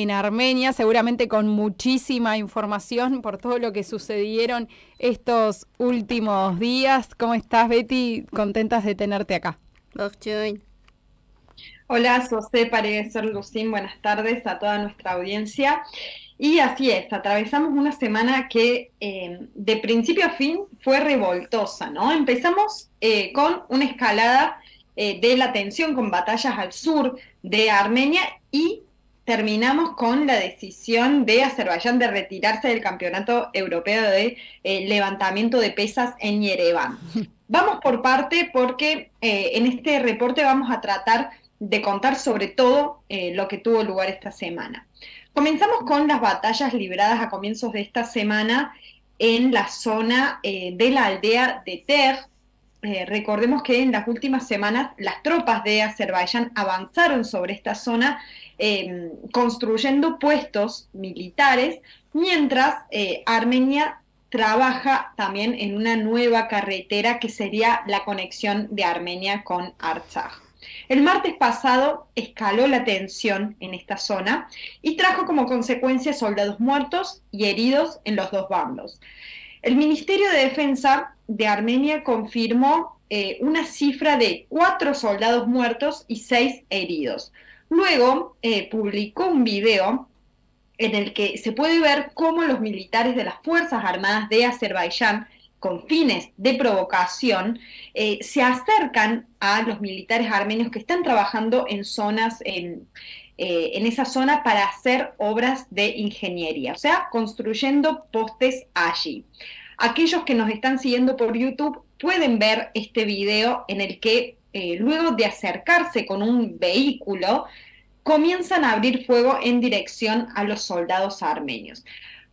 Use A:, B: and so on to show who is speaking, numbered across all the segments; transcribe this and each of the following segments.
A: en Armenia, seguramente con muchísima información por todo lo que sucedieron estos últimos días. ¿Cómo estás, Betty? Contentas de tenerte acá.
B: Bonjour.
C: Hola, José Paredes Lucín, buenas tardes a toda nuestra audiencia. Y así es, atravesamos una semana que de principio a fin fue revoltosa, ¿no? Empezamos con una escalada de la tensión con batallas al sur de Armenia y terminamos con la decisión de Azerbaiyán de retirarse del Campeonato Europeo de Levantamiento de Pesas en Yerevan. Vamos por parte porque en este reporte vamos a tratar de contar sobre todo lo que tuvo lugar esta semana. Comenzamos con las batallas libradas a comienzos de esta semana en la zona de la aldea de Ter. Recordemos que en las últimas semanas las tropas de Azerbaiyán avanzaron sobre esta zona construyendo puestos militares, mientras Armenia trabaja también en una nueva carretera que sería la conexión de Armenia con Artsaj. El martes pasado escaló la tensión en esta zona y trajo como consecuencia soldados muertos y heridos en los dos bandos. El Ministerio de Defensa de Armenia confirmó una cifra de 4 soldados muertos y 6 heridos. Luego publicó un video en el que se puede ver cómo los militares de las Fuerzas Armadas de Azerbaiyán, con fines de provocación, se acercan a los militares armenios que están trabajando en zonas, en esa zona para hacer obras de ingeniería, o sea, construyendo postes allí. Aquellos que nos están siguiendo por YouTube pueden ver este video en el que luego de acercarse con un vehículo, comienzan a abrir fuego en dirección a los soldados armenios.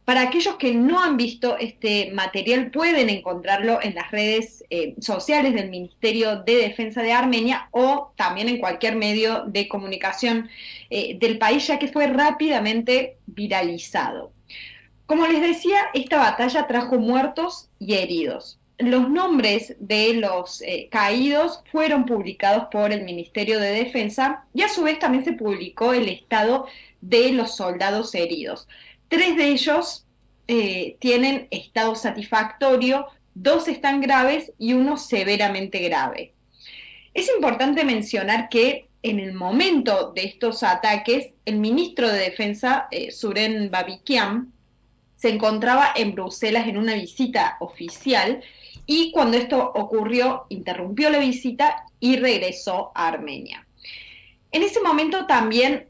C: Para aquellos que no han visto este material, pueden encontrarlo en las redes sociales del Ministerio de Defensa de Armenia o también en cualquier medio de comunicación del país, ya que fue rápidamente viralizado. Como les decía, esta batalla trajo muertos y heridos. Los nombres de los caídos fueron publicados por el Ministerio de Defensa y a su vez también se publicó el estado de los soldados heridos. 3 de ellos tienen estado satisfactorio, 2 están graves y 1 severamente grave. Es importante mencionar que en el momento de estos ataques, el ministro de Defensa, Suren Babikian, se encontraba en Bruselas en una visita oficial y cuando esto ocurrió interrumpió la visita y regresó a Armenia. En ese momento también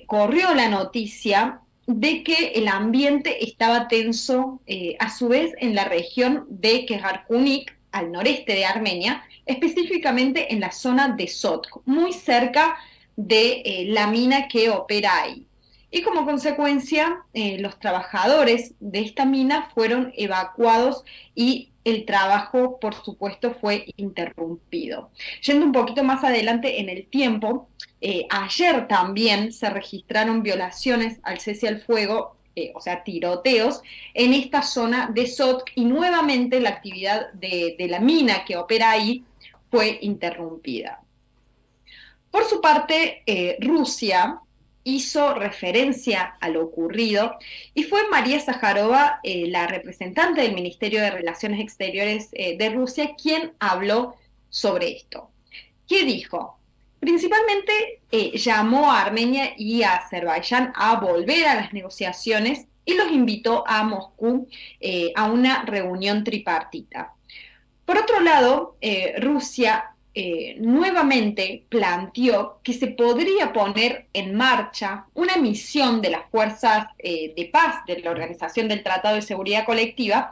C: corrió la noticia de que el ambiente estaba tenso a su vez en la región de Kejarkunik, al noreste de Armenia, específicamente en la zona de Sotk, muy cerca de la mina que opera ahí. Y como consecuencia, los trabajadores de esta mina fueron evacuados y el trabajo, por supuesto, fue interrumpido. Yendo un poquito más adelante en el tiempo, ayer también se registraron violaciones al cese al fuego, o sea, tiroteos, en esta zona de Sotk y nuevamente la actividad de la mina que opera ahí fue interrumpida. Por su parte, Rusia hizo referencia a lo ocurrido y fue María Zaharova, la representante del Ministerio de Relaciones Exteriores de Rusia, quien habló sobre esto. ¿Qué dijo? Principalmente llamó a Armenia y a Azerbaiyán a volver a las negociaciones y los invitó a Moscú a una reunión tripartita. Por otro lado, Rusia nuevamente planteó que se podría poner en marcha una misión de las fuerzas de paz de la Organización del Tratado de Seguridad Colectiva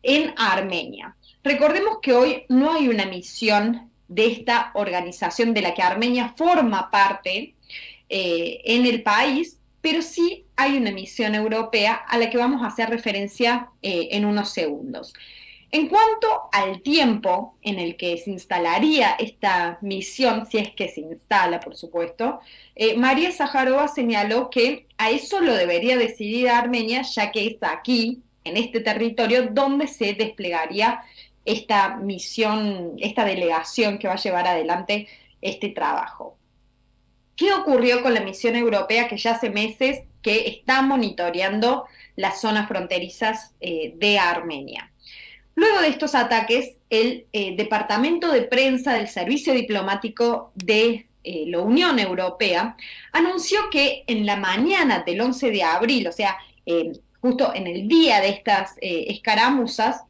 C: en Armenia. Recordemos que hoy no hay una misión de esta organización de la que Armenia forma parte en el país, pero sí hay una misión europea a la que vamos a hacer referencia en unos segundos. En cuanto al tiempo en el que se instalaría esta misión, si es que se instala, por supuesto, María Zaharova señaló que a eso lo debería decidir Armenia, ya que es aquí, en este territorio, donde se desplegaría esta misión, esta delegación que va a llevar adelante este trabajo. ¿Qué ocurrió con la misión europea que ya hace meses que está monitoreando las zonas fronterizas de Armenia? Luego de estos ataques, el Departamento de Prensa del Servicio Diplomático de la Unión Europea anunció que en la mañana del 11 de abril, o sea, justo en el día de estas escaramuzas,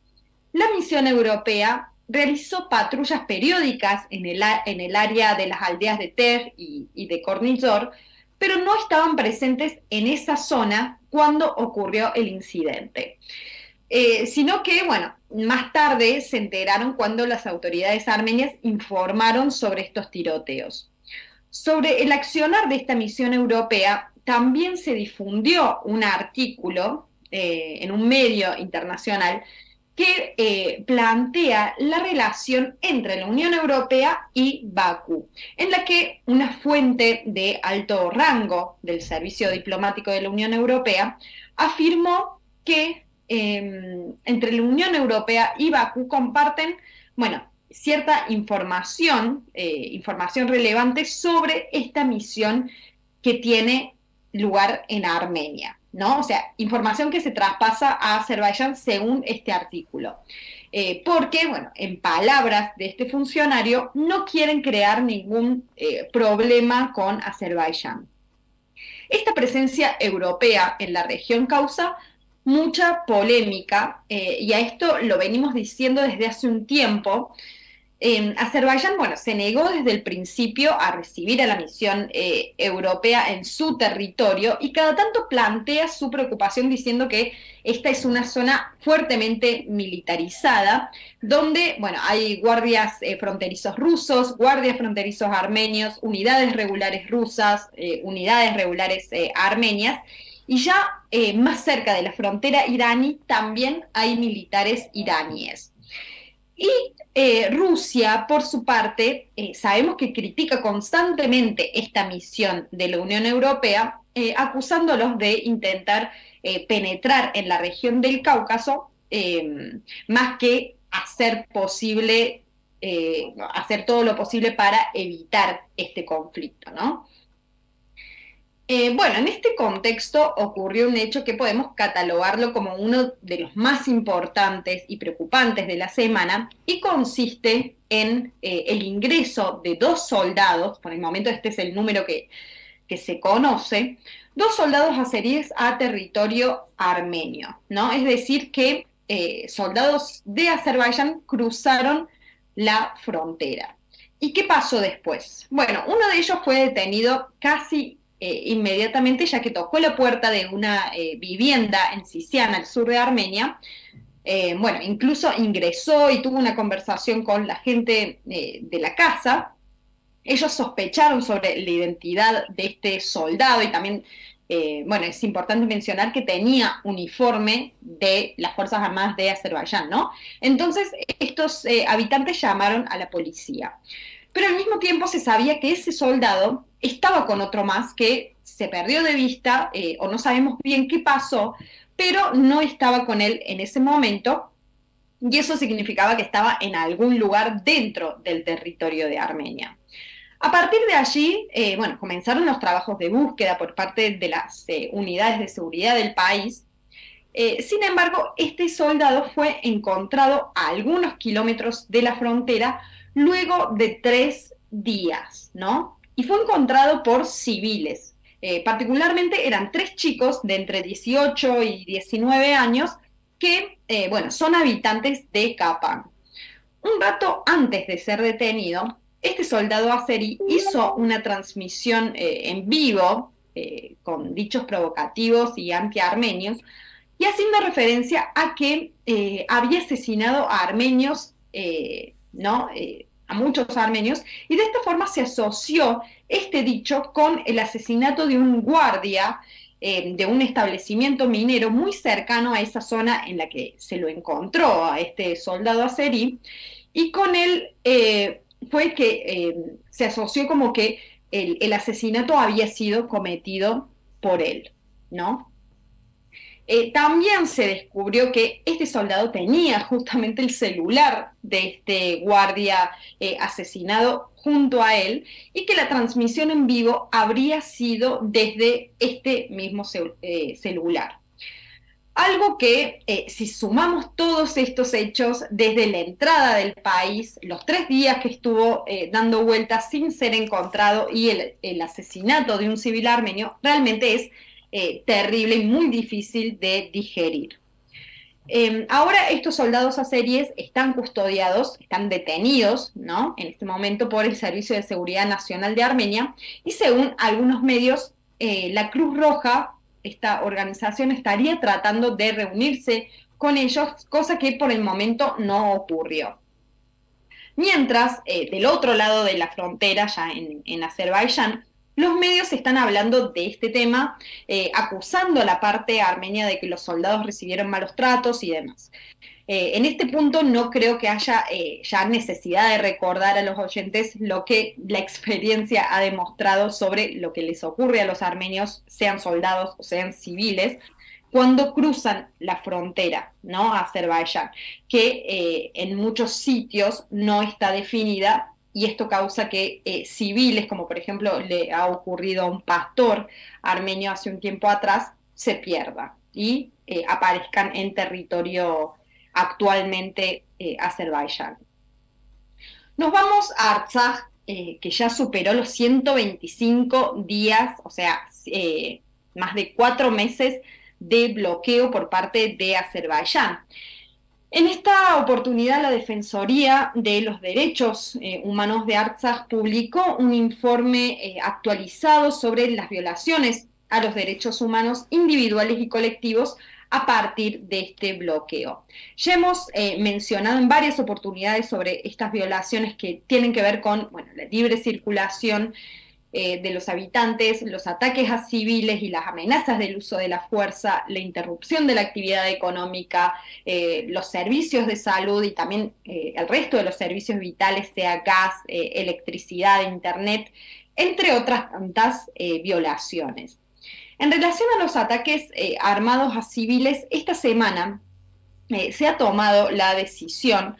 C: la misión europea realizó patrullas periódicas en el área de las aldeas de Ter y de Kornizor, pero no estaban presentes en esa zona cuando ocurrió el incidente. Sino que, bueno, más tarde se enteraron cuando las autoridades armenias informaron sobre estos tiroteos. Sobre el accionar de esta misión europea, también se difundió un artículo en un medio internacional que plantea la relación entre la Unión Europea y Bakú, en la que una fuente de alto rango del servicio diplomático de la Unión Europea afirmó que entre la Unión Europea y Bakú comparten, bueno, cierta información, información relevante sobre esta misión que tiene lugar en Armenia, ¿no? O sea, información que se traspasa a Azerbaiyán según este artículo. Porque, bueno, en palabras de este funcionario, no quieren crear ningún problema con Azerbaiyán. Esta presencia europea en la región causa mucha polémica, y a esto lo venimos diciendo desde hace un tiempo. Azerbaiyán, bueno, se negó desde el principio a recibir a la misión europea en su territorio y cada tanto plantea su preocupación diciendo que esta es una zona fuertemente militarizada, donde, bueno, hay guardias fronterizos rusos, guardias fronterizos armenios, unidades regulares rusas, unidades regulares armenias, y ya más cerca de la frontera iraní también hay militares iraníes. Y Rusia, por su parte, sabemos que critica constantemente esta misión de la Unión Europea, acusándolos de intentar penetrar en la región del Cáucaso, más que hacer todo lo posible para evitar este conflicto, ¿no? Bueno, en este contexto ocurrió un hecho que podemos catalogarlo como uno de los más importantes y preocupantes de la semana, y consiste en el ingreso de 2 soldados, por el momento este es el número que se conoce, 2 soldados azeríes a territorio armenio, ¿no? Es decir, que soldados de Azerbaiyán cruzaron la frontera. ¿Y qué pasó después? Bueno, uno de ellos fue detenido casi inmediatamente, ya que tocó la puerta de una vivienda en Sisian, al sur de Armenia. Bueno, incluso ingresó y tuvo una conversación con la gente de la casa. Ellos sospecharon sobre la identidad de este soldado y también, bueno, es importante mencionar que tenía uniforme de las Fuerzas Armadas de Azerbaiyán, ¿no? Entonces, estos habitantes llamaron a la policía. Pero al mismo tiempo se sabía que ese soldado estaba con otro más que se perdió de vista, o no sabemos bien qué pasó, pero no estaba con él en ese momento, y eso significaba que estaba en algún lugar dentro del territorio de Armenia. A partir de allí, bueno, comenzaron los trabajos de búsqueda por parte de las unidades de seguridad del país. Sin embargo, este soldado fue encontrado a algunos kilómetros de la frontera luego de 3 días, ¿no? Y fue encontrado por civiles. Particularmente eran 3 chicos de entre 18 y 19 años que, bueno, son habitantes de Kapan. Un rato antes de ser detenido, este soldado azerí hizo una transmisión en vivo con dichos provocativos y anti-armenios, y haciendo referencia a que había asesinado a armenios, ¿no? A muchos armenios, y de esta forma se asoció este dicho con el asesinato de un guardia de un establecimiento minero muy cercano a esa zona en la que se lo encontró a este soldado azerí, y con él fue que se asoció como que el asesinato había sido cometido por él, ¿no? También se descubrió que este soldado tenía justamente el celular de este guardia asesinado junto a él y que la transmisión en vivo habría sido desde este mismo celular. Algo que, si sumamos todos estos hechos desde la entrada del país, los 3 días que estuvo dando vueltas sin ser encontrado y el asesinato de un civil armenio, realmente es terrible y muy difícil de digerir. Ahora estos soldados azeríes están custodiados, están detenidos, ¿no?, en este momento por el Servicio de Seguridad Nacional de Armenia y según algunos medios, la Cruz Roja, esta organización, estaría tratando de reunirse con ellos, cosa que por el momento no ocurrió. Mientras, del otro lado de la frontera, ya en Azerbaiyán, los medios están hablando de este tema, acusando a la parte armenia de que los soldados recibieron malos tratos y demás. En este punto no creo que haya ya necesidad de recordar a los oyentes lo que la experiencia ha demostrado sobre lo que les ocurre a los armenios, sean soldados o sean civiles, cuando cruzan la frontera, ¿no?, a Azerbaiyán, que en muchos sitios no está definida y esto causa que civiles, como por ejemplo le ha ocurrido a un pastor armenio hace un tiempo atrás, se pierdan y aparezcan en territorio actualmente Azerbaiyán. Nos vamos a Artsaj, que ya superó los 125 días, o sea, más de 4 meses de bloqueo por parte de Azerbaiyán. En esta oportunidad, la Defensoría de los Derechos Humanos de Artsaj publicó un informe actualizado sobre las violaciones a los derechos humanos individuales y colectivos a partir de este bloqueo. Ya hemos mencionado en varias oportunidades sobre estas violaciones que tienen que ver con, bueno, la libre circulación de los habitantes, los ataques a civiles y las amenazas del uso de la fuerza, la interrupción de la actividad económica, los servicios de salud y también el resto de los servicios vitales, sea gas, electricidad, internet, entre otras tantas violaciones. En relación a los ataques armados a civiles, esta semana se ha tomado la decisión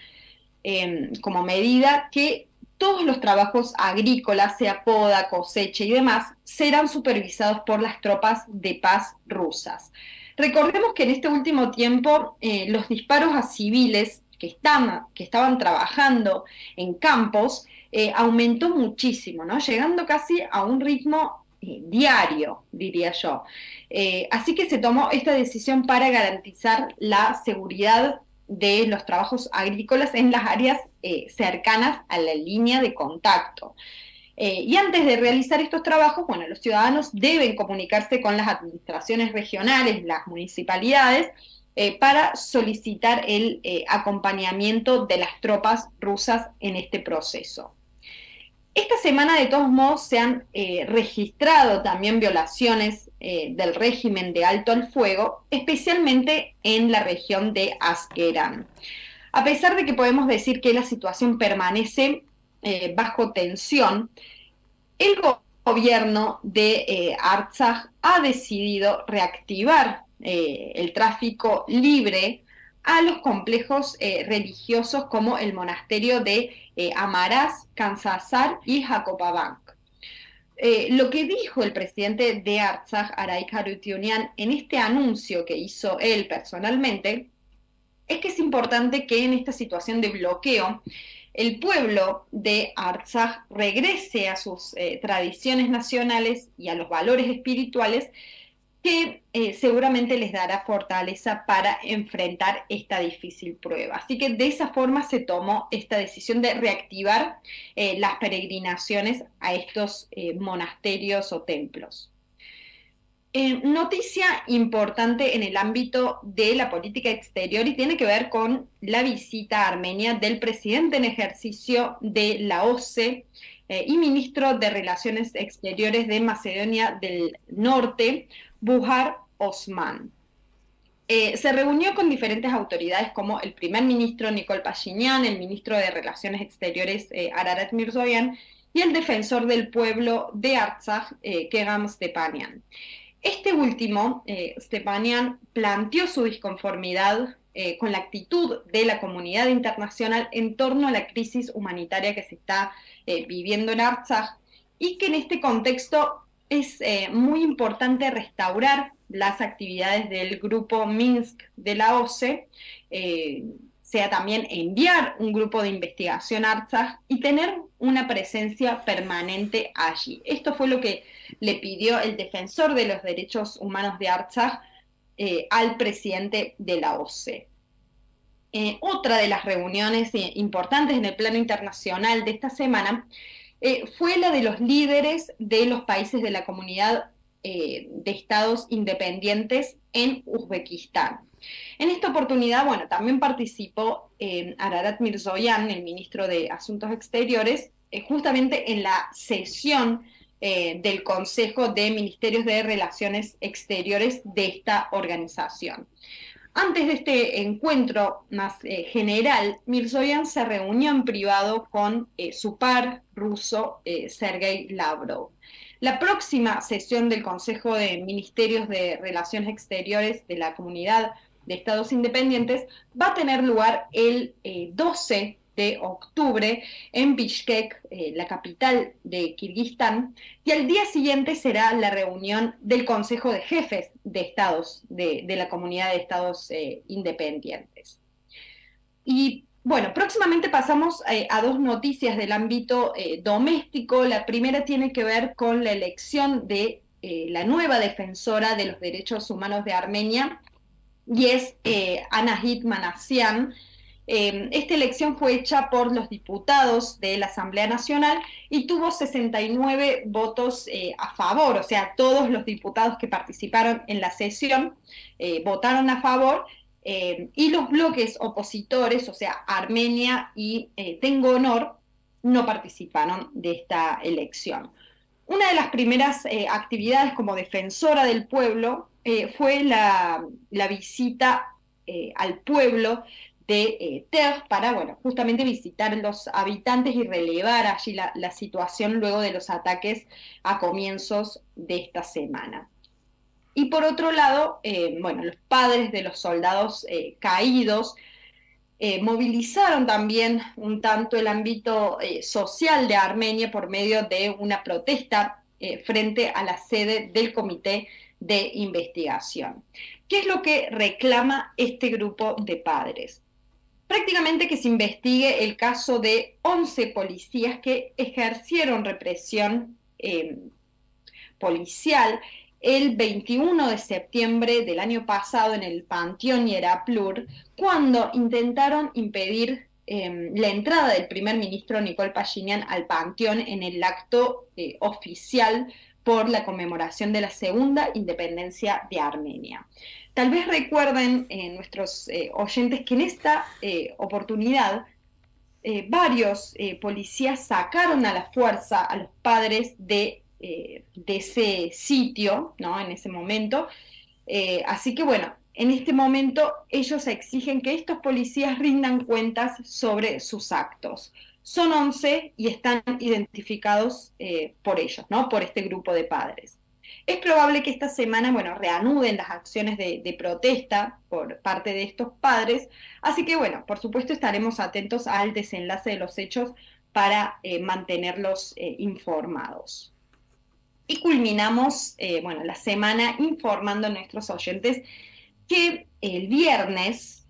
C: como medida que todos los trabajos agrícolas, sea poda, cosecha y demás, serán supervisados por las tropas de paz rusas. Recordemos que en este último tiempo los disparos a civiles que estaban trabajando en campos aumentó muchísimo, ¿no?, llegando casi a un ritmo diario, diría yo. Así que se tomó esta decisión para garantizar la seguridad de los trabajos agrícolas en las áreas cercanas a la línea de contacto. Y antes de realizar estos trabajos, bueno, los ciudadanos deben comunicarse con las administraciones regionales, las municipalidades, para solicitar el acompañamiento de las tropas rusas en este proceso. Esta semana, de todos modos, se han registrado también violaciones del régimen de alto al fuego, especialmente en la región de Asqueran. A pesar de que podemos decir que la situación permanece bajo tensión, el gobierno de Artsaj ha decidido reactivar el tráfico libre a los complejos religiosos como el monasterio de Amaras, Kansasar y Hakopabank. Lo que dijo el presidente de Artsaj, Araik Harutyunyan, en este anuncio que hizo él personalmente, es que es importante que en esta situación de bloqueo el pueblo de Artsaj regrese a sus tradiciones nacionales y a los valores espirituales que seguramente les dará fortaleza para enfrentar esta difícil prueba. Así que de esa forma se tomó esta decisión de reactivar las peregrinaciones a estos monasterios o templos. Noticia importante en el ámbito de la política exterior y tiene que ver con la visita a Armenia del presidente en ejercicio de la OSCE y ministro de Relaciones Exteriores de Macedonia del Norte, Buhar Osman. Se reunió con diferentes autoridades como el primer ministro Nikol Pashinyan, el ministro de Relaciones Exteriores Ararat Mirzoyan y el defensor del pueblo de Artsaj, Kegan Stepanyan. Este último, Stepanian, planteó su disconformidad con la actitud de la comunidad internacional en torno a la crisis humanitaria que se está viviendo en Artsaj, y que en este contexto es muy importante restaurar las actividades del grupo Minsk de la OCE, sea también enviar un grupo de investigación a Artsaj y tener una presencia permanente allí. Esto fue lo que le pidió el defensor de los derechos humanos de Artsaj al presidente de la OCE. Otra de las reuniones importantes en el plano internacional de esta semana fue la de los líderes de los países de la comunidad de estados independientes en Uzbekistán. En esta oportunidad, bueno, también participó Ararat Mirzoyan, el ministro de Asuntos Exteriores, justamente en la sesión del Consejo de Ministerios de Relaciones Exteriores de esta organización. Antes de este encuentro más general, Mirzoyan se reunió en privado con su par ruso, Sergei Lavrov. La próxima sesión del Consejo de Ministerios de Relaciones Exteriores de la Comunidad de Estados Independientes va a tener lugar el 12 de octubre en Bishkek, la capital de Kirguistán, y al día siguiente será la reunión del Consejo de Jefes de Estados, de la Comunidad de Estados Independientes. Y bueno, próximamente pasamos a dos noticias del ámbito doméstico. La primera tiene que ver con la elección de la nueva defensora de los derechos humanos de Armenia, y es Anahit Manasyan. Esta elección fue hecha por los diputados de la Asamblea Nacional y tuvo 69 votos a favor, o sea, todos los diputados que participaron en la sesión votaron a favor, y los bloques opositores, o sea, Armenia y Tengo Honor, no participaron de esta elección. Una de las primeras actividades como defensora del pueblo fue la visita al pueblo de Terj para, bueno, justamente visitar los habitantes y relevar allí la situación luego de los ataques a comienzos de esta semana. Y por otro lado, bueno, los padres de los soldados caídos movilizaron también un tanto el ámbito social de Armenia por medio de una protesta frente a la sede del Comité de Investigación. ¿Qué es lo que reclama este grupo de padres? Prácticamente que se investigue el caso de 11 policías que ejercieron represión policial el 21 de septiembre del año pasado en el Panteón Yeraplur, cuando intentaron impedir la entrada del primer ministro Nikol Pashinyan al Panteón en el acto oficial por la conmemoración de la segunda independencia de Armenia. Tal vez recuerden nuestros oyentes que en esta oportunidad varios policías sacaron a la fuerza a los padres de ese sitio, ¿no? En ese momento. Así que bueno, en este momento ellos exigen que estos policías rindan cuentas sobre sus actos. Son 11 y están identificados por ellos, ¿no? Por este grupo de padres. Es probable que esta semana, bueno, reanuden las acciones de protesta por parte de estos padres, así que bueno, por supuesto estaremos atentos al desenlace de los hechos para mantenerlos informados. Y culminamos, bueno, la semana informando a nuestros oyentes que el viernes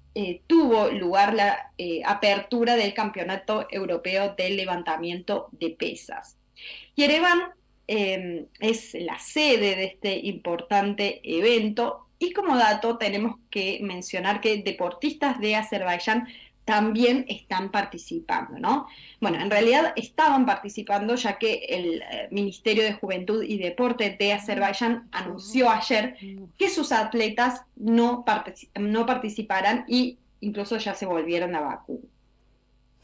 C: tuvo lugar la apertura del Campeonato Europeo del Levantamiento de Pesas. Yerevan es la sede de este importante evento, y como dato tenemos que mencionar que deportistas de Azerbaiyán también están participando, ¿no? Bueno, en realidad estaban participando, ya que el Ministerio de Juventud y Deporte de Azerbaiyán anunció ayer que sus atletas no participarán, y incluso ya se volvieron a Bakú.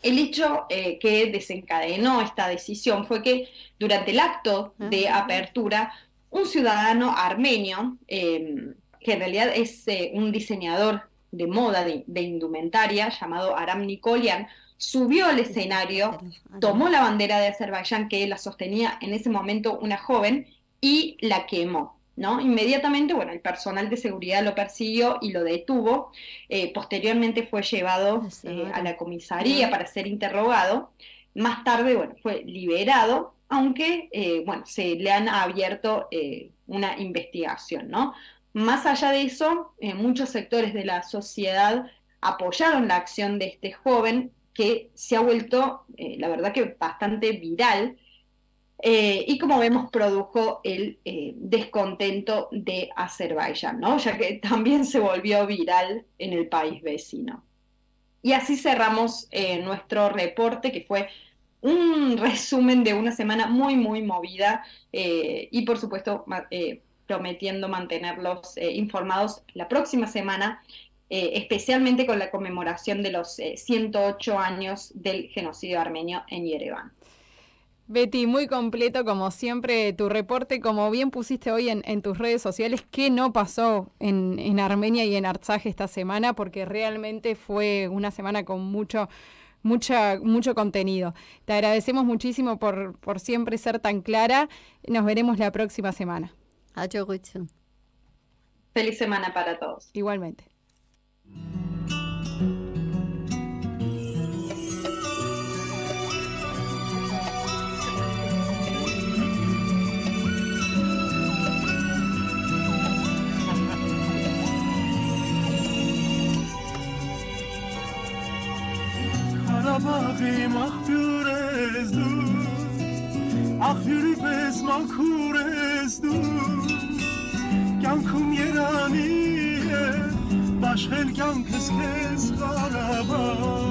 C: El hecho que desencadenó esta decisión fue que durante el acto de apertura, un ciudadano armenio, que en realidad es un diseñador de moda, de indumentaria, llamado Aram Nikolian, subió al escenario, tomó la bandera de Azerbaiyán que la sostenía en ese momento una joven y la quemó. ¿no? Inmediatamente, bueno, el personal de seguridad lo persiguió y lo detuvo. Posteriormente fue llevado a la comisaría para ser interrogado. Más tarde, bueno, fue liberado, aunque, bueno, se le han abierto una investigación, ¿no? Más allá de eso, muchos sectores de la sociedad apoyaron la acción de este joven que se ha vuelto, la verdad que bastante viral, y como vemos produjo el descontento de Azerbaiyán, ¿no? Ya que también se volvió viral en el país vecino. Y así cerramos nuestro reporte, que fue un resumen de una semana muy, muy movida, y por supuesto prometiendo mantenerlos informados la próxima semana, especialmente con la conmemoración de los 108 años del genocidio armenio en Yerevan.
A: Betty, muy completo como siempre tu reporte, como bien pusiste hoy en tus redes sociales, qué no pasó en Armenia y en Artsaj esta semana, porque realmente fue una semana con mucho contenido. Te agradecemos muchísimo por siempre ser tan clara. Nos veremos la próxima semana.
C: Feliz semana para todos.
A: Igualmente.
B: Աղբաղի մաղբյուր ես դու, աղբյուրի պես մաքուր ես դու, կյանքում երանի է, բաշխել կյանքս քեզ Ղարաբաղ